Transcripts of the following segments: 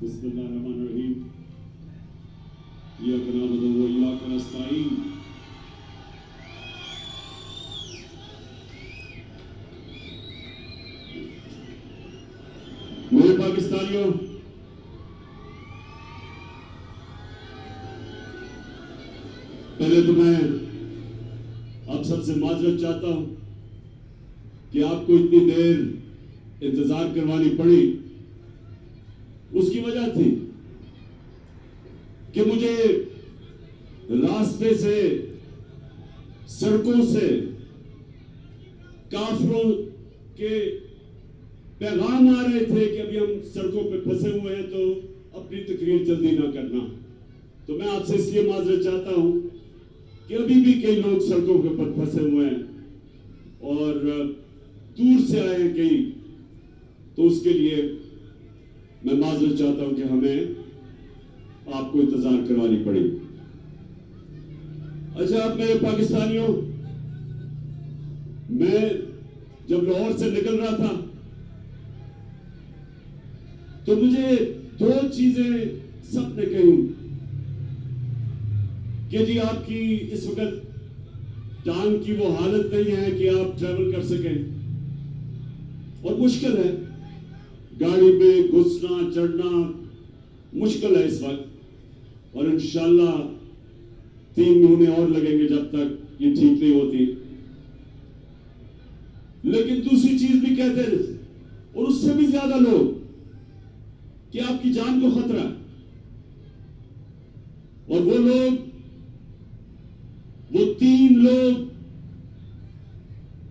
बिस्मिल्लाहिर्रहमानिर्रहीम। इय्याका नअबुदु व इय्याका नस्तईन। मेरे पाकिस्तानियों, पहले तो मैं आप सबसे माजरत चाहता हूं कि आपको इतनी देर इंतजार करवानी पड़ी। उसकी वजह थी कि मुझे रास्ते से, सड़कों से काफिरों के पैगाम आ रहे थे कि अभी हम सड़कों पे फंसे हुए हैं, तो अपनी तकरीर जल्दी ना करना। तो मैं आपसे इसलिए माजरत चाहता हूं कि अभी भी कई लोग सड़कों के ऊपर फंसे हुए हैं और दूर से आए हैं कई, तो उसके लिए मैं माजरत चाहता हूं कि हमें आपको इंतजार करवानी पड़ी। अच्छा, आप मेरे पाकिस्तानियों, मैं जब लाहौर से निकल रहा था तो मुझे दो चीजें सबने कही कि जी आपकी इस वक्त टांग की वो हालत नहीं है कि आप ट्रैवल कर सकें और मुश्किल है, गाड़ी में घुसना चढ़ना मुश्किल है इस वक्त, और इंशाल्लाह 3 महीने और लगेंगे जब तक ये ठीक नहीं होती। लेकिन दूसरी चीज भी कहते हैं, और उससे भी ज्यादा लोग, कि आपकी जान को खतरा है। और वो लोग, वो 3 लोग,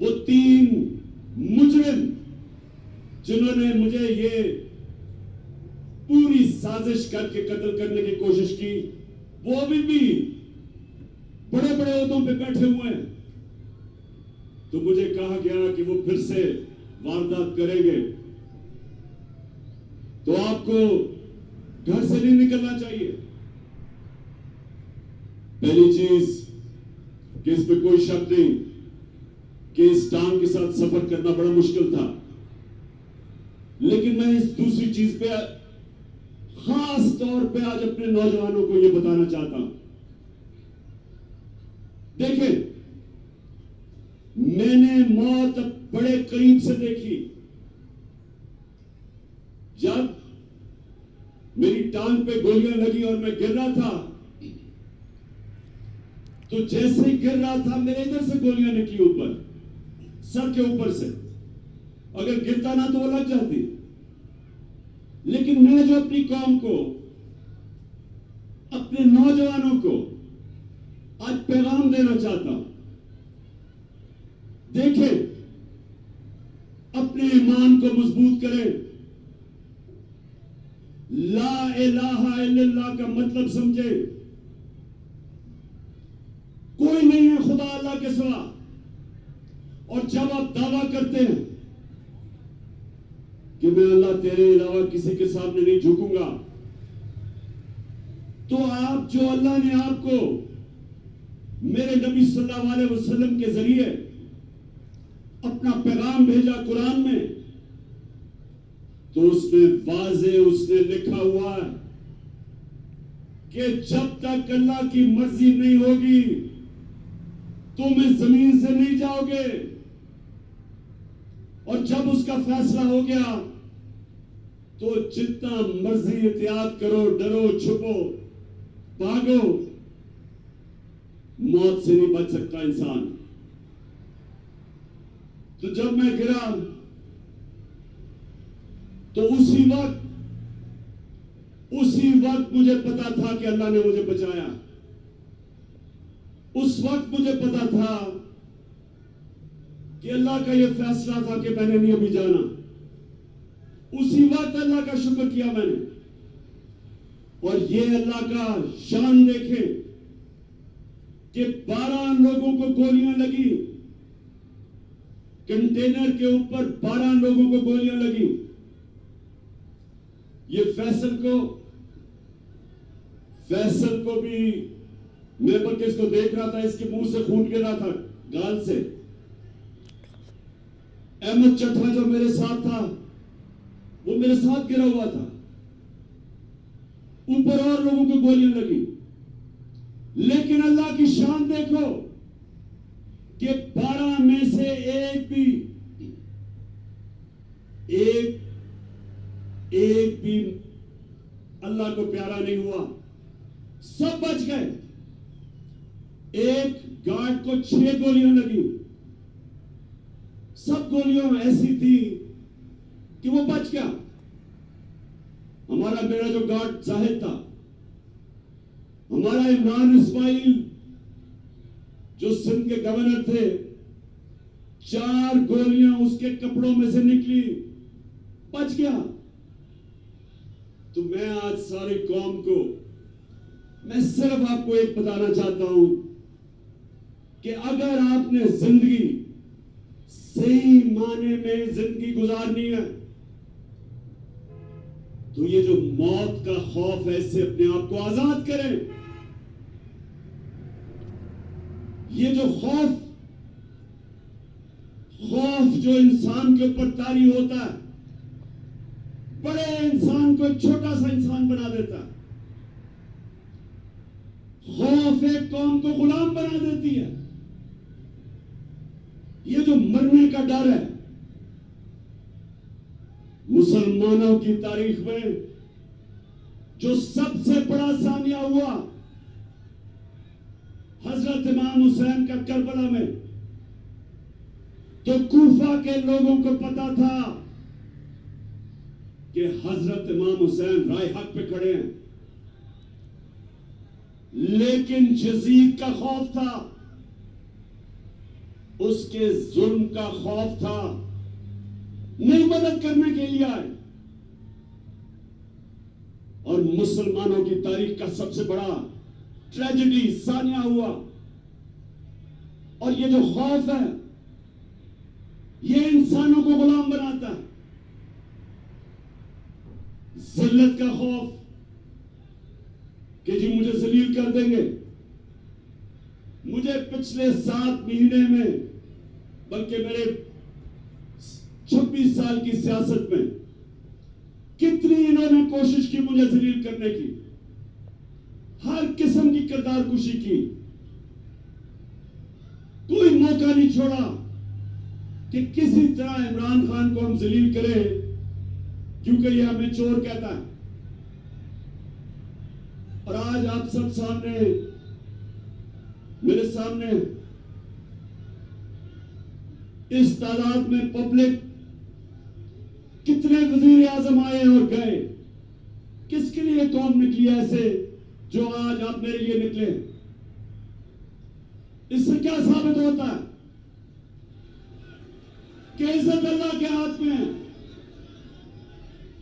वो 3 मुजरिम जिन्होंने मुझे ये पूरी साजिश करके कत्ल करने की कोशिश की, वो अभी भी बड़े बड़े ओहदों पे बैठे हुए हैं। तो मुझे कहा गया कि वो फिर से वारदात करेंगे, तो आपको घर से नहीं निकलना चाहिए। पहली चीज कि इसमें कोई शक नहीं कि इस टांग के साथ सफर करना बड़ा मुश्किल था, लेकिन मैं इस दूसरी चीज पे खास तौर पे आज अपने नौजवानों को यह बताना चाहता हूं। देखें, मैंने मौत बड़े करीब से देखी। जब मेरी टांग पे गोलियां लगी और मैं गिर रहा था, तो जैसे ही गिर रहा था मेरे इधर से गोलियां निकली ऊपर, सर के ऊपर से। अगर गिरता ना तो वो लग जाती। लेकिन मैं जो अपनी कौम को, अपने नौजवानों को आज पैगाम देना चाहता हूं, देखें, अपने ईमान को मजबूत करें, ला इलाहा इल्लल्लाह का मतलब समझे। कोई नहीं है खुदा अल्लाह के सिवा। और जब आप दावा करते हैं कि मैं अल्लाह तेरे अलावा किसी के सामने नहीं झुकूंगा, तो आप जो अल्लाह ने आपको मेरे नबी सल्लल्लाहु अलैहि वसल्लम के जरिए अपना पैगाम भेजा कुरान में, तो उसमें वाज़े उसने लिखा हुआ है कि जब तक अल्लाह की मर्जी नहीं होगी तुम इस जमीन से नहीं जाओगे, और जब उसका फैसला हो गया तो जितना मर्जी एहतियात करो, डरो, छुपो, भागो, मौत से नहीं बच सकता इंसान। तो जब मैं गिरा तो उसी वक्त मुझे पता था कि अल्लाह ने मुझे बचाया। उस वक्त मुझे पता था कि अल्लाह का यह फैसला था कि मैंने नहीं अभी जाना। उसी वक्त अल्लाह का शुक्र किया मैंने। और ये अल्लाह का शान देखें कि 12 लोगों को गोलियां लगी, कंटेनर के ऊपर 12 लोगों को गोलियां लगी। ये फैसल को भी, मैं बल्कि इसको देख रहा था, इसके मुंह से खून गिर रहा था, गाल से। अहमद चट्टा जो मेरे साथ था, वो मेरे साथ गिरा हुआ था। ऊपर और लोगों को गोलियां लगी। लेकिन अल्लाह की शान देखो कि 12 में से एक भी अल्लाह को प्यारा नहीं हुआ, सब बच गए। एक गार्ड को 6 गोलियां लगी, सब गोलियां ऐसी थी कि वो बच गया। मेरा जो गार्ड जाहिद था, हमारा इमरान इस्माइल जो सिंध के गवर्नर थे, 4 गोलियां उसके कपड़ों में से निकली, बच गया। तो मैं आज सारी कौम को, मैं सिर्फ आपको एक बताना चाहता हूं कि अगर आपने जिंदगी सही माने में जिंदगी गुजारनी है, तो ये जो मौत का खौफ है, इससे अपने आप को आजाद करें। ये जो खौफ जो इंसान के ऊपर तारी होता है, बड़े इंसान को एक छोटा सा इंसान बना देता है। खौफ एक कौम को गुलाम बना देती है। ये जो मरने का डर है, मुसलमानों की तारीख में जो सबसे बड़ा सानिया हुआ, हजरत इमाम हुसैन का करबला में, तो कूफा के लोगों को पता था कि हजरत इमाम हुसैन राय हक पे खड़े हैं, लेकिन यजीद का खौफ था, उसके जुल्म का खौफ था, नहीं मदद करने के लिए आए। और मुसलमानों की तारीख का सबसे बड़ा ट्रेजेडी सानिया हुआ। और ये जो खौफ है, ये इंसानों को गुलाम बनाता है। जिल्लत का खौफ कि जी मुझे जलील कर देंगे। मुझे पिछले 7 महीने में, बल्कि मेरे 26 साल की सियासत में, कितनी इन्होंने कोशिश की मुझे जलील करने की, हर किस्म की किरदार कुशी की, कोई मौका नहीं छोड़ा कि किसी तरह इमरान खान को हम जलील करें, क्योंकि ये हमें चोर कहता है। और आज आप सब सामने, मेरे सामने इस तादाद में पब्लिक, कितने वजीर आजम आए और गए, किसके लिए कौम निकली ऐसे जो आज आप मेरे लिए निकले? इससे क्या साबित होता है कि इज्जत अल्लाह के हाथ में है,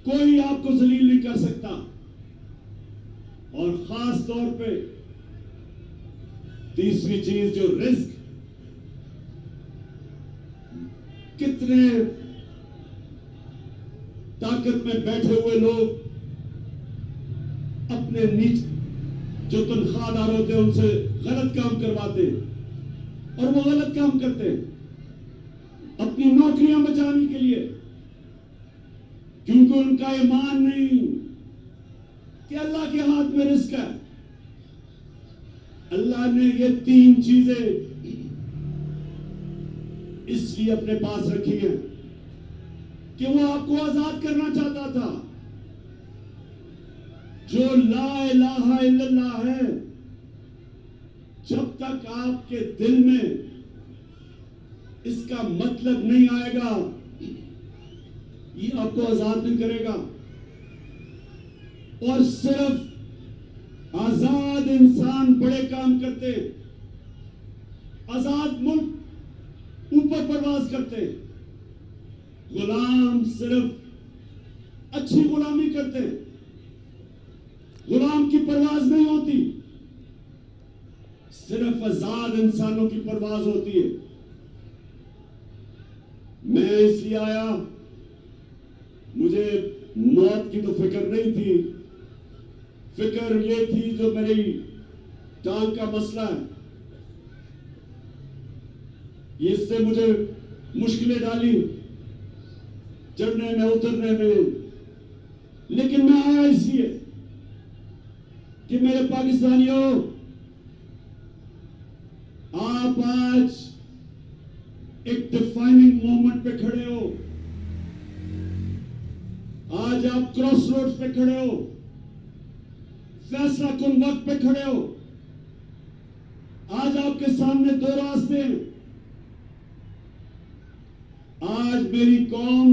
कोई आपको जलील नहीं कर सकता। और खास तौर पे तीसरी चीज जो रिस्क, कितने ताकत में बैठे हुए लोग अपने नीचे जो तनख्वाहदार होते हैं उनसे गलत काम करवाते, और वो गलत काम करते अपनी नौकरियां बचाने के लिए, क्योंकि उनका ईमान नहीं कि अल्लाह के हाथ में रिस्क है। अल्लाह ने ये 3 चीजें इसलिए अपने पास रखी हैं कि वो आपको आजाद करना चाहता था। जो ला इलाहा इल्लल्लाह है, जब तक आपके दिल में इसका मतलब नहीं आएगा, ये आपको आजाद नहीं करेगा। और सिर्फ आजाद इंसान बड़े काम करते, आजाद मुल्क ऊपर परवाज करते, गुलाम सिर्फ अच्छी गुलामी करते, गुलाम की परवाज नहीं होती, सिर्फ आजाद इंसानों की परवाज होती है। मैं इसलिए आया, मुझे मौत की तो फिक्र नहीं थी, फिक्र ये थी जो मेरी टांग का मसला है, इससे मुझे मुश्किलें डाली चढ़ने में उतरने में। लेकिन मैं आया इसलिए कि मेरे पाकिस्तानियों, आप आज एक डिफाइनिंग मोमेंट पे खड़े हो। आज आप क्रॉस रोड्स पे खड़े हो, फैसला कुन वक्त पे खड़े हो। आज आपके सामने दो रास्ते हैं। आज मेरी कौम,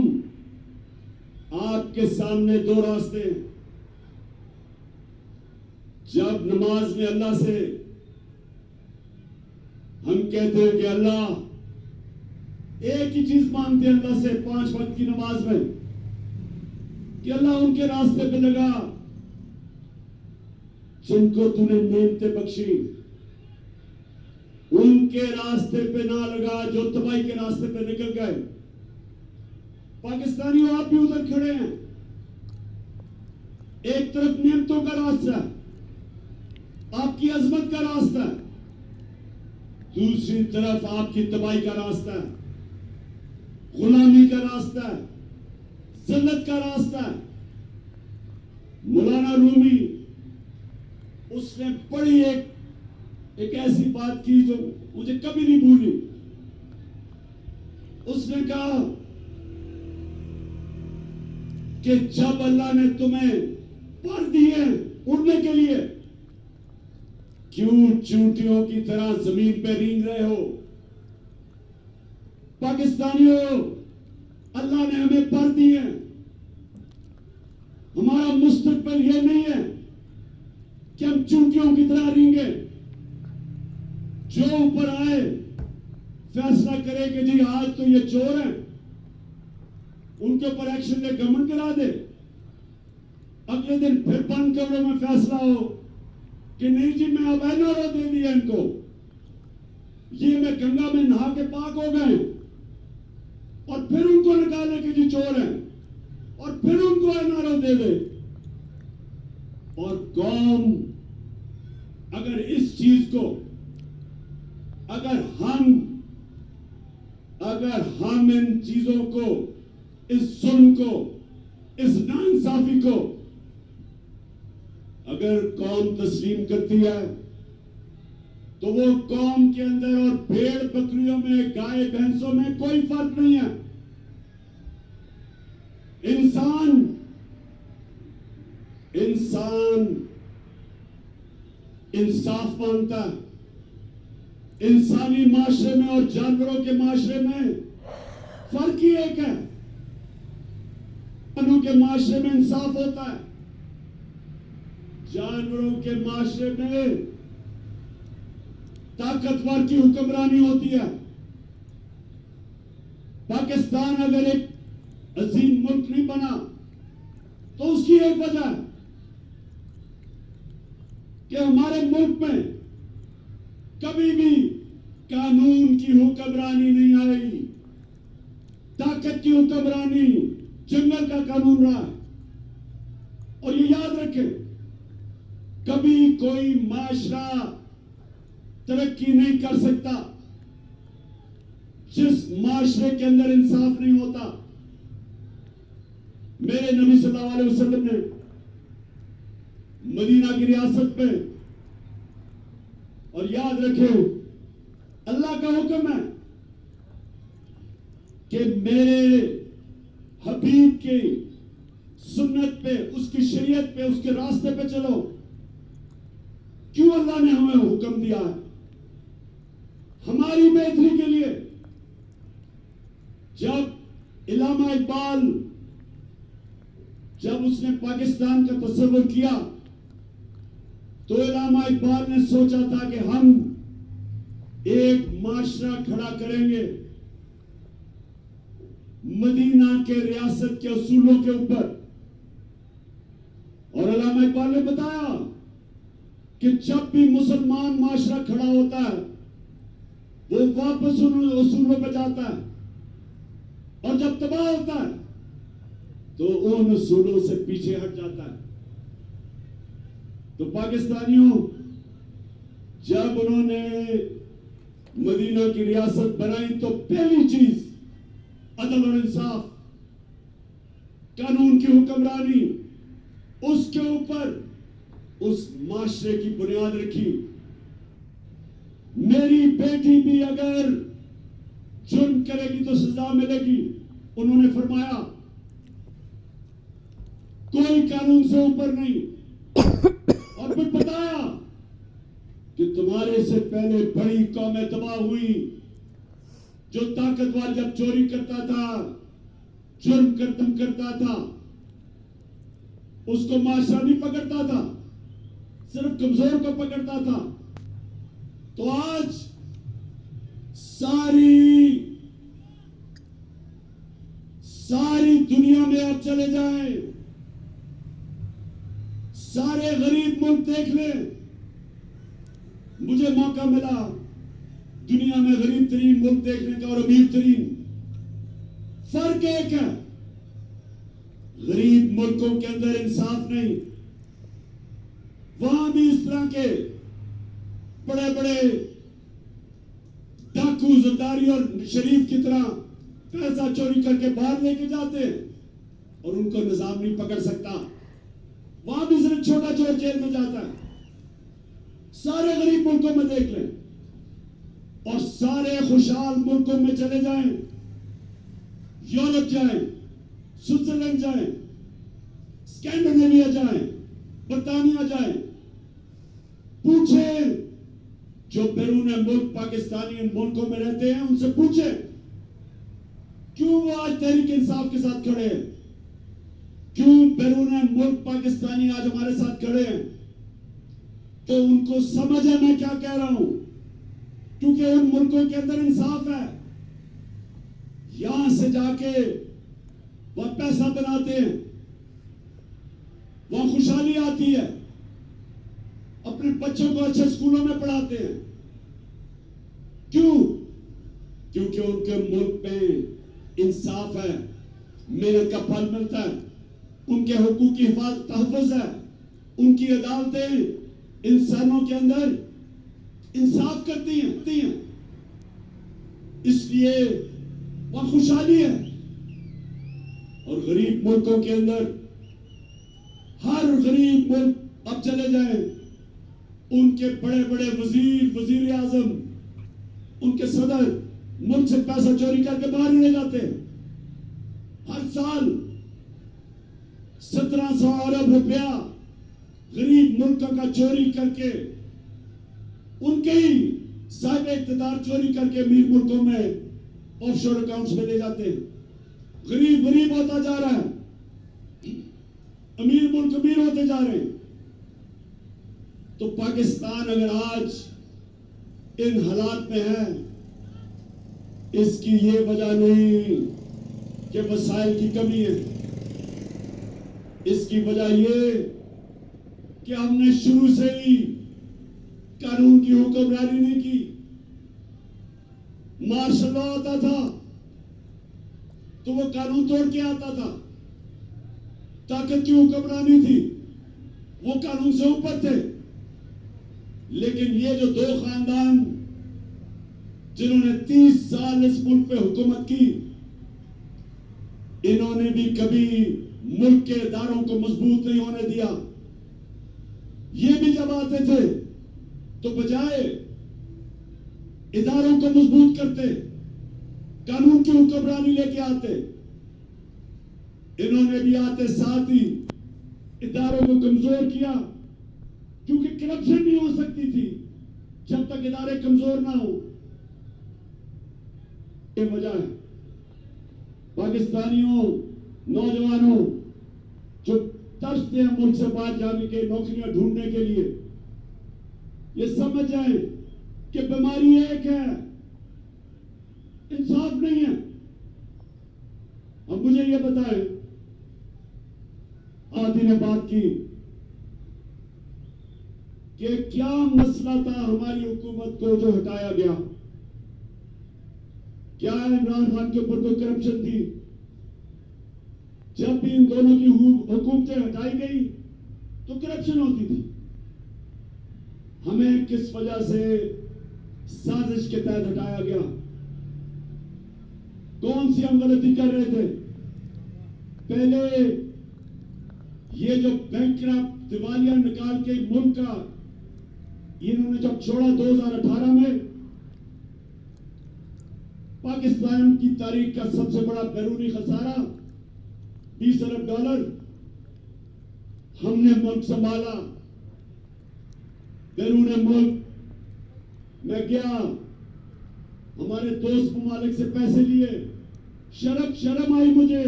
आपके सामने दो रास्ते हैं। जब नमाज में अल्लाह से हम कहते हैं कि अल्लाह, एक ही चीज मांगते हैं अल्लाह से 5 वक्त की नमाज में कि अल्लाह उनके रास्ते पे लगा जिनको तूने नेमतें बख्शी, उनके रास्ते पे ना लगा जो तबाही के रास्ते पे निकल गए। पाकिस्तानियों, आप भी उधर खड़े हैं। एक तरफ नेमतों का रास्ता है, आपकी अजमत का रास्ता है, दूसरी तरफ आपकी तबाही का रास्ता है, गुलामी का रास्ता है, जिल्लत का रास्ता है। मौलाना रूमी, उसने बड़ी एक ऐसी बात की जो मुझे कभी नहीं भूली। उसने कहा कि जब अल्लाह ने तुम्हें पर दिए उड़ने के लिए, क्यों चूंटियों की तरह जमीन पे रेंग रहे हो? पाकिस्तानियों, अल्लाह ने हमें पर दिए। हमारा मुस्तकबिल यह नहीं है कि हम चूंटियों की तरह रेंगे। जो ऊपर आए फैसला करे कि जी आज तो ये चोर हैं, उनके ऊपर एक्शन ले, गवर्नमेंट करा दे। अगले दिन फिर बंद कमरों में फैसला हो कि नहीं जी, मैं अब एनआरओ दे दिया इनको, ये मैं गंगा में नहा के पाक हो गए, और फिर उनको निकाले कि जी चोर हैं, और फिर उनको एनआरओ दे दे। और कौम अगर इस चीज को, अगर हम इन चीजों को, इस जुल्म को, इस नाइंसाफी को अगर कौम तस्लीम करती है, तो वो कौम के अंदर और भेड़ बकरियों में, गाय भैंसों में कोई फर्क नहीं है। इंसान इंसाफ मांगता है। इंसानी माशरे में और जानवरों के माशरे में फर्क ही एक है। जानवरों के माशरे में इंसाफ होता है, जानवरों के माशरे में ताकतवर की हुक्मरानी होती है। पाकिस्तान अगर एक अजीम मुल्क नहीं बना तो उसकी एक वजह है कि हमारे मुल्क में कभी भी कानून की हुक्मरानी नहीं आई, ताकत की हुक्मरानी, जंगल का कानून रहा। और ये याद रखें, कभी कोई माशरा तरक्की नहीं कर सकता जिस माशरे के अंदर इंसाफ नहीं होता। मेरे नबी सल्लल्लाहु अलैहि वसल्लम ने मदीना की रियासत में, और याद रखें अल्लाह का हुक्म है कि मेरे हबीब की सुन्नत पे, उसकी शरीयत पे, उसके रास्ते पे चलो। क्यों अल्लाह ने हमें हुक्म दिया है? हमारी बेहतरी के लिए। जब इलामा इकबाल, जब उसने पाकिस्तान का तस्वुर किया, तो इलामा इकबाल ने सोचा था कि हम एक माशरा खड़ा करेंगे मदीना के रियासत के असूलों के ऊपर। और इलामा इकबाल ने बताया कि जब भी मुसलमान माशरा खड़ा होता है, वो वापस उन असूलों पर जाता है, और जब तबाह होता है तो उन असूलों से पीछे हट जाता है। तो पाकिस्तानियों, जब उन्होंने मदीना की रियासत बनाई तो पहली चीज अदल और इंसाफ, कानून की हुक्मरानी, उसके ऊपर उस माशरे की बुनियाद रखी। मेरी बेटी भी अगर जुर्म करेगी तो सजा मिलेगी। उन्होंने फरमाया कोई कानून से ऊपर नहीं। और फिर बताया कि तुम्हारे से पहले बड़ी कौमें तबाह हुई। जो ताकतवर जब चोरी करता था, जुर्म करता था, उसको माशरा नहीं पकड़ता था, सिर्फ कमजोर को पकड़ता था। तो आज सारी दुनिया में आप चले जाएं, सारे गरीब मुल्क देख लें। मुझे मौका मिला दुनिया में गरीब तरीन मुल्क देखने का और अमीर तरीन। फर्क एक है, गरीब मुल्कों के अंदर इंसाफ नहीं। वहां भी इस तरह के बड़े बड़े डाकू, जरदारी और शरीफ की तरह पैसा चोरी करके बाहर लेके जाते हैं और उनको निजाम नहीं पकड़ सकता। वहां भी सिर्फ छोटा चोर जेल में जाता है। सारे गरीब मुल्कों में देख लें और सारे खुशहाल मुल्कों में चले जाएं, यूरोप जाएं, स्विट्जरलैंड जाएं, स्कैंडिनेविया जाएं, बर्तानिया जाएं, पूछें जो बैरून मुल्क पाकिस्तानी इन मुल्कों में रहते हैं, उनसे पूछें क्यों वो आज तहरीक इंसाफ के साथ खड़े हैं, क्यों बैरून मुल्क पाकिस्तानी आज हमारे साथ खड़े हैं। तो उनको समझ है मैं क्या कह रहा हूं, क्योंकि उन मुल्कों के अंदर इंसाफ है। यहां से जाके वह पैसा बनाते हैं, वहां खुशहाली आती है, अपने बच्चों को अच्छे स्कूलों में पढ़ाते हैं। क्यों? क्योंकि उनके मुल्क में इंसाफ है, मेहनत का फल मिलता है, उनके हुकूक की हिफाजत तहफ़्फ़ुज़ है, उनकी अदालतें इंसानों के अंदर इंसाफ करती हैं, इसलिए वहां खुशहाली है। और गरीब मुल्कों के अंदर हर गरीब मुल्क अब चले जाएं, उनके बड़े बड़े वजीर आजम, उनके सदर मुल्क से पैसा चोरी करके बाहर ले जाते हैं। हर साल 1700 अरब रुपया गरीब मुल्कों का चोरी करके, उनके ही साहिब इख्तियार चोरी करके अमीर मुल्कों में ऑफशोर अकाउंट्स में ले जाते हैं। गरीब होता जा रहा है, अमीर मुल्क अमीर होते जा रहे हैं। तो पाकिस्तान अगर आज इन हालात में है, इसकी ये वजह नहीं कि वसाइल की कमी है, इसकी वजह ये कि हमने शुरू से ही कानून की हुक्मरानी नहीं की। मार्शल लॉ आता था तो वो कानून तोड़ के आता था, ताकत की हुक्मरानी थी, वो कानून से ऊपर थे। लेकिन ये जो दो खानदान जिन्होंने 30 साल इस मुल्क पे हुकूमत की, इन्होंने भी कभी मुल्क के इदारों को मजबूत नहीं होने दिया। ये भी जब आते थे तो बजाय इदारों को मजबूत करते, कानून की हुक्मरानी लेके आते, इन्होंने भी आते साथ ही इदारों को कमजोर किया, क्योंकि करप्शन नहीं हो सकती थी जब तक इदारे कमजोर ना हो। ये वजह है पाकिस्तानियों, नौजवानों जो तरसते हैं मुल्क से बाहर जाने के, नौकरियां ढूंढने के लिए, ये समझ जाए कि बीमारी एक है, इंसाफ नहीं है। अब मुझे ये बताएं, आदि ने बात की कि क्या मसला था हमारी हुकूमत को जो हटाया गया। क्या इमरान खान के ऊपर कोई करप्शन थी? जब भी इन दोनों की हुकूमतें हटाई गई तो करप्शन होती थी। हमें किस वजह से साजिश के तहत हटाया गया? कौन सी हम गलती कर रहे थे? पहले ये जो बैंकक्रप्ट दिवालिया निकाल के मुल्क का इन्होंने जब छोड़ा 2018 में, पाकिस्तान की तारीख का सबसे बड़ा बैरूनी खसारा $20 अरब। हमने मुल्क संभाला, बैरून मुल्क मैं गया, हमारे दोस्त ममालिक से पैसे लिए, शर्म आई मुझे।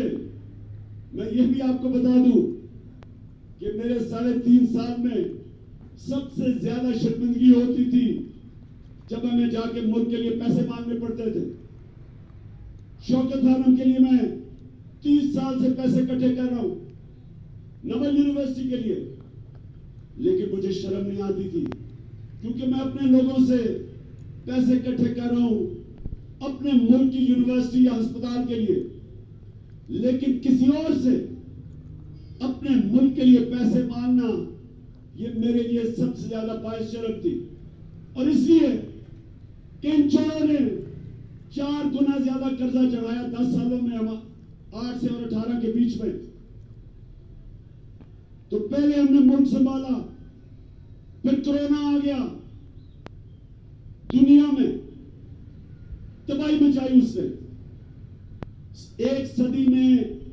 मैं ये भी आपको बता दूं कि मेरे 3.5 साल में सबसे ज्यादा शर्मिंदगी होती थी जब हमें जाके मुल्क के लिए पैसे मांगने पड़ते थे। शौकत खानम के लिए मैं 30 साल से पैसे इकट्ठे कर रहा हूं, नवल यूनिवर्सिटी के लिए, लेकिन मुझे शर्म नहीं आती थी क्योंकि मैं अपने लोगों से पैसे इकट्ठे कर रहा हूं अपने मुल्क की यूनिवर्सिटी या अस्पताल के लिए, लेकिन किसी और से अपने मुल्क के लिए पैसे मांगना ये मेरे लिए सबसे ज्यादा बायस शर्म थी। और इसलिए कि इन चोरों ने 4 गुना ज्यादा कर्जा चढ़ाया 10 सालों में, हम 8 से और 18 के बीच में। तो पहले हमने मुल्क संभाला, फिर कोरोना आ गया, दुनिया में तबाही मचाई उसने। 1 सदी में